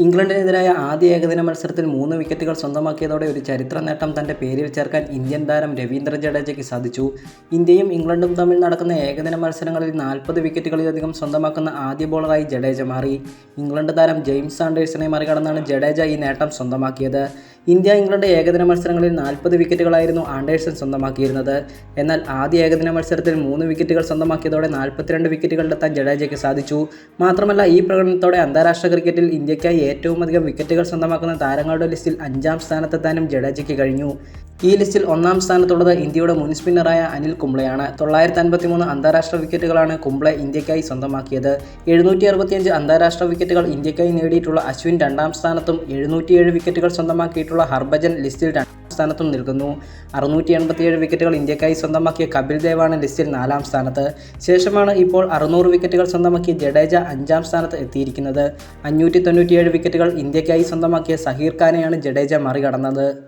ഇംഗ്ലണ്ടിനെതിരായ ആദ്യ ഏകദിന മത്സരത്തിൽ 3 വിക്കറ്റുകൾ സ്വന്തമാക്കിയതോടെ ഒരു ചരിത്ര നേട്ടം തൻ്റെ പേരിൽ ചേർക്കാൻ ഇന്ത്യൻ താരം രവീന്ദ്ര ജഡേജയ്ക്ക് സാധിച്ചു. ഇന്ത്യയും ഇംഗ്ലണ്ടും തമ്മിൽ നടക്കുന്ന ഏകദിന മത്സരങ്ങളിൽ 40 വിക്കറ്റുകളിലധികം സ്വന്തമാക്കുന്ന ആദ്യ ബോളറായി ജഡേജ മാറി. ഇംഗ്ലണ്ട് താരം ജെയിംസ് ആൻഡേഴ്സനെ മറികടന്നാണ് ജഡേജ ഈ നേട്ടം സ്വന്തമാക്കിയത്. ഇന്ത്യ-ഇംഗ്ലണ്ട് ഏകദിന മത്സരങ്ങളിൽ 40 വിക്കറ്റുകളായിരുന്നു ആൻഡേഴ്സൺ സ്വന്തമാക്കിയിരുന്നത്. എന്നാൽ ആദ്യ ഏകദിന മത്സരത്തിൽ 3 വിക്കറ്റുകൾ സ്വന്തമാക്കിയതോടെ 42 വിക്കറ്റുകളിലെത്താൻ ജഡേജയ്ക്ക് സാധിച്ചു. മാത്രമല്ല, ഈ പ്രകടനത്തോടെ അന്താരാഷ്ട്ര ക്രിക്കറ്റിൽ ഇന്ത്യയ്ക്കായി ഏറ്റവുമധികം വിക്കറ്റുകൾ സ്വന്തമാക്കുന്ന താരങ്ങളുടെ ലിസ്റ്റിൽ 5ാം സ്ഥാനത്തെത്താനും ജഡേജയ്ക്ക് കഴിഞ്ഞു. ഈ ലിസ്റ്റിൽ 1ാം സ്ഥാനത്തുള്ളത് ഇന്ത്യയുടെ മുൻ സ്പിന്നറായ അനിൽ കുംബ്ലെയാണ്. 953 അന്താരാഷ്ട്ര വിക്കറ്റുകളാണ് കുംബ്ലെ ഇന്ത്യയ്ക്കായി സ്വന്തമാക്കിയത്. 765 അന്താരാഷ്ട്ര വിക്കറ്റുകൾ ഇന്ത്യയ്ക്കായി നേടിയിട്ടുള്ള അശ്വിൻ 2ാം സ്ഥാനത്തും 707 വിക്കറ്റുകൾ സ്വന്തമാക്കിയിട്ടുള്ള ഹർഭജൻ ലിസ്റ്റിൽ 2ാം സ്ഥാനത്തും നിൽക്കുന്നു. 687 വിക്കറ്റുകൾ ഇന്ത്യയ്ക്കായി സ്വന്തമാക്കിയ കപിൽ ദേവാണ് ലിസ്റ്റിൽ 4ാം സ്ഥാനത്ത്. ശേഷമാണ് ഇപ്പോൾ 600 വിക്കറ്റുകൾ സ്വന്തമാക്കിയ ജഡേജ 5ാം സ്ഥാനത്ത് എത്തിയിരിക്കുന്നത്. 597 വിക്കറ്റുകൾ ഇന്ത്യയ്ക്കായി സ്വന്തമാക്കിയ സഹീർ ഖാനെയാണ് ജഡേജ മറികടന്നത്.